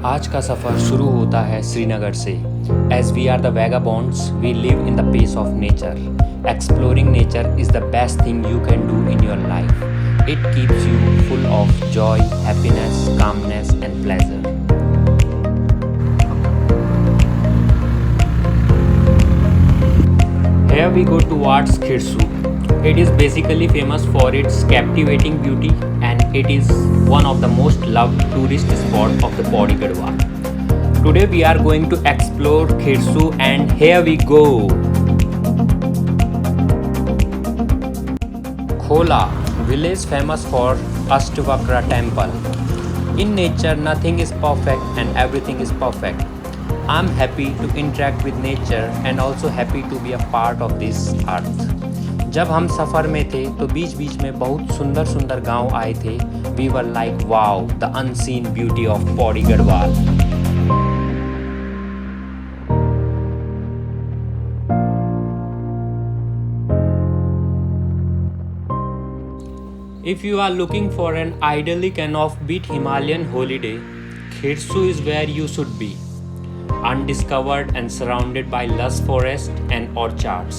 आज का सफ़र शुरू होता है श्रीनगर से। As we are the vagabonds we live in the pace of nature. Exploring nature is the best thing you can do in your life. It keeps you full of joy, happiness, calmness and pleasure. Here we go towards Khirsu. It is basically famous for its captivating beauty and it is one of the most loved tourist spots of the Pauri Garhwal. Today we are going to explore Khirsu and here we go. Khola, village famous for Ashtavakra temple. In nature nothing is perfect and everything is perfect. I'm happy to interact with nature and also happy to be a part of this earth. जब हम सफ़र में थे तो बीच बीच में बहुत सुंदर सुंदर गांव आए थे. We were like wow, the unseen beauty of Pauri Garhwal. If you are looking for an idyllic and offbeat Himalayan holiday, Khirsu is where you should be. Undiscovered and surrounded by lush forests and orchards,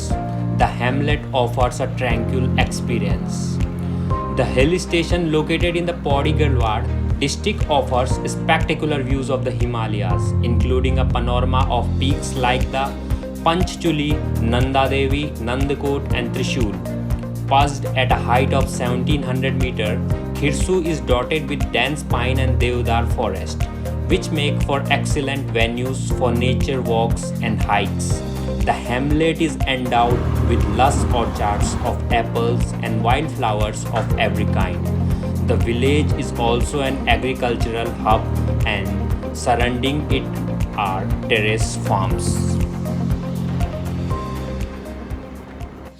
the hamlet offers a tranquil experience. The hill station located in the Pauri Garhwal district offers spectacular views of the Himalayas, including a panorama of peaks like the Panchchuli, Nanda Devi, Nandakot and Trishul. Perched at a height of 1700 meters, Khirsu is dotted with dense pine and deodar forest, which make for excellent venues for nature walks and hikes. The hamlet is endowed with lush orchards of apples and wildflowers of every kind. The village is also an agricultural hub and surrounding it are terrace farms.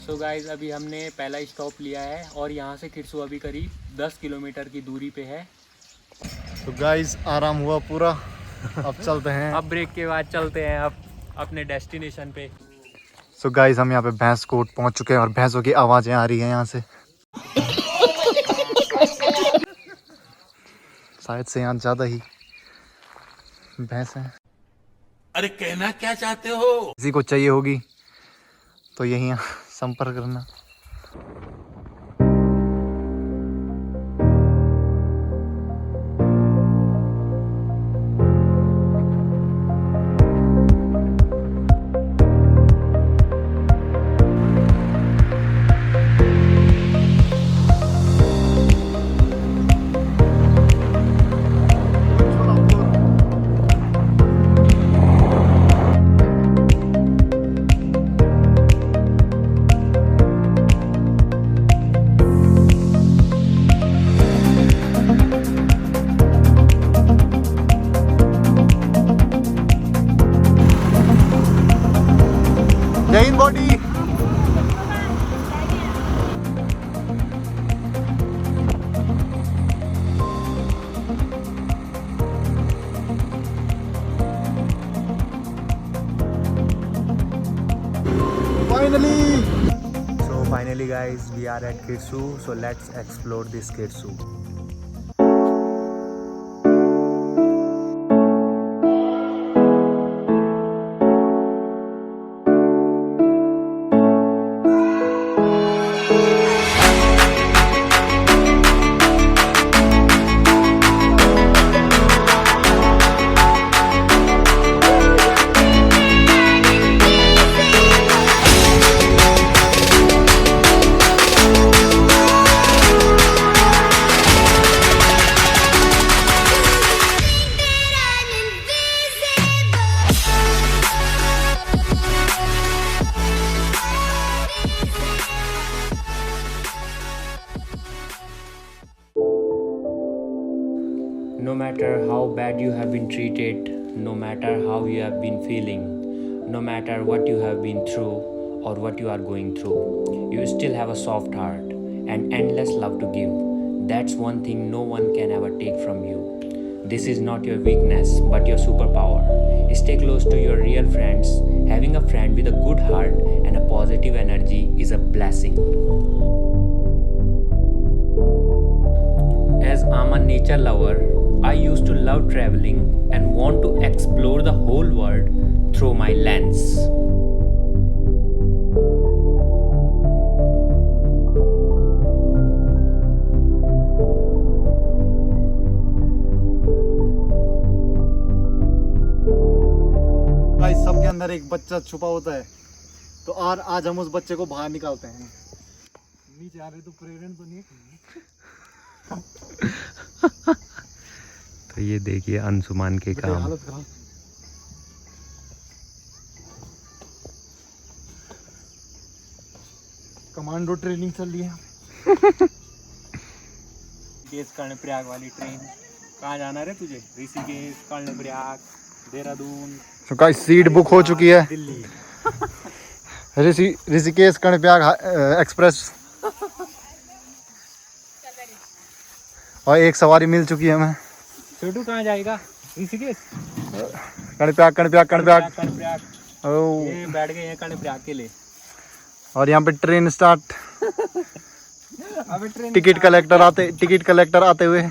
So guys, अभी हमने पहला stop लिया है और यहाँ से खिरसू अभी करीब 10 किलोमीटर की दूरी पे है. तो गाइस आराम हुआ पूरा. अब चलते हैं. अब ब्रेक के बाद चलते हैं अब अपने डेस्टिनेशन पे. सो गाइस हम यहाँ पे भैंस कोट पहुँच चुके हैं और भैंसों की आवाज़ें आ रही हैं यहाँ से. शायद से यहाँ ज़्यादा ही भैंस हैं. अरे कहना क्या चाहते हो? किसी को चाहिए होगी तो यही संपर्क करना. Jain body. Finally guys, we are at Khirsu, so let's explore this Khirsu. No matter how bad you have been treated, no matter how you have been feeling, no matter what you have been through or what you are going through, you still have a soft heart and endless love to give. That's one thing no one can ever take from you. This is not your weakness, but your superpower. Stay close to your real friends. Having a friend with a good heart and a positive energy is a blessing. As I'm a nature lover, I used to love traveling and want to explore the whole world through my lens. भाई सबके अंदर एक बच्चा छुपा होता है, तो आज हम उस बच्चे को बाहर निकालते हैं। नीचे आ रहे तो प्रेरण तो नहीं है। तो ये देखिए अंशुमान के काम। हालत खराब। कमांडो ट्रेनिंग चल रही है। ऋषिकेश कर्णप्रयाग वाली ट्रेन। कहाँ जाना रे तुझे? ऋषिकेश, कर्णप्रयाग, देहरादून। तो गाइस सीट बुक हो चुकी है। दिल्ली। ऋषिकेश कर्णप्रयाग एक्सप्रेस, और एक सवारी मिल चुकी है हमें। छोटू कहाँ जाएगा? ऋषिकेश, कर्णप्रयाग कर्णप्रयाग कर्णप्रयाग। कर्णप्रयाग। ओ, ये बैठ गए हैं कर्णप्रयाग के लिए। और यहाँ पे ट्रेन स्टार्ट। अबे ट्रेन टिकट कलेक्टर आते हुए।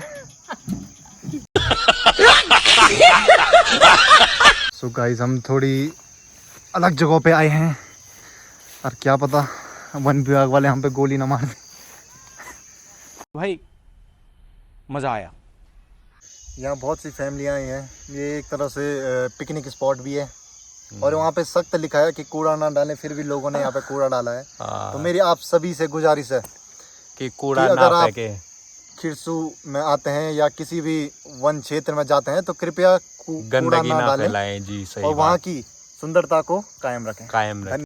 सो गाइस हम थोड़ी अलग जगह पे आए हैं, और क्या पता वन विभाग वाले हम पे गोली ना मार दें। भाई मजा आया। यहाँ बहुत सी फैमिलियाँ आई हैं। ये एक तरह से पिकनिक स्पॉट भी है, और वहाँ पे सख्त लिखा है कि कूड़ा ना डालें, फिर भी लोगों ने यहाँ पे कूड़ा डाला है। तो मेरी आप सभी से गुजारिश है कि कूड़ा कि ना अगर आप फेंके। खिरसू में आते हैं या किसी भी वन क्षेत्र में जाते हैं तो कृपया कूड़ा गंदगी ना ना डालें, फैलाएं। जी सही और वहाँ बात। की सुंदरता को कायम रखें। कायम रखें।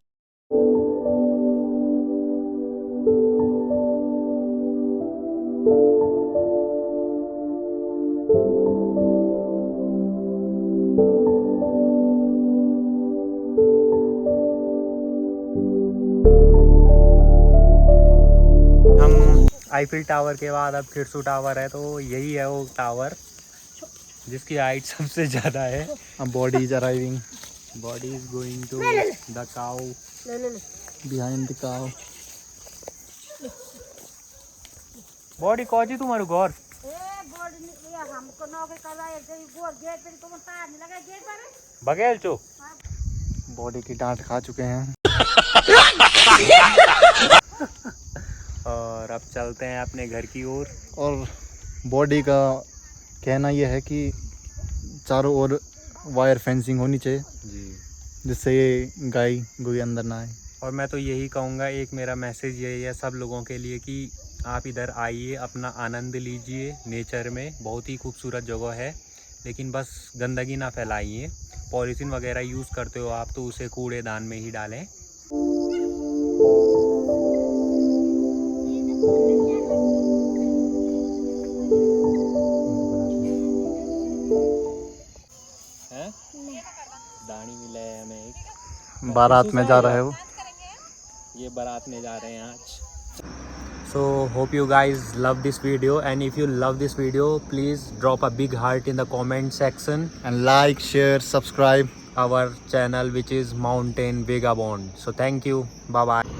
आईफिल टावर के बाद अब खिरसू टावर है, तो यही है वो टावर जिसकी हाइट सबसे ज़्यादा है। Body is arriving body is going to the cow behind the cow. Body कौजी तुम्हारे घर बगैल चो बॉडी की डांट खा चुके हैं। और अब चलते हैं अपने घर की ओर। और बॉडी का कहना यह है कि चारों ओर वायर फेंसिंग होनी चाहिए, जी। जिससे ये गाय गुई अंदर ना आए। और मैं तो यही कहूँगा, एक मेरा मैसेज यही है सब लोगों के लिए कि आप इधर आइए, अपना आनंद लीजिए नेचर में। बहुत ही खूबसूरत जगह है, लेकिन बस गंदगी ना फैलाइए। पॉलीथीन वगैरह यूज़ करते हो आप तो उसे कूड़ेदान में ही डालें। दाढ़ी मिला है हमें एक। बारात में जा रहे हो। ये बारात में जा रहे हैं आज। So hope you guys love this video, and if you love this video, please drop a big heart in the comment section. And like, share, subscribe Our channel, which is Mountain Vagabond. So thank you. Bye bye.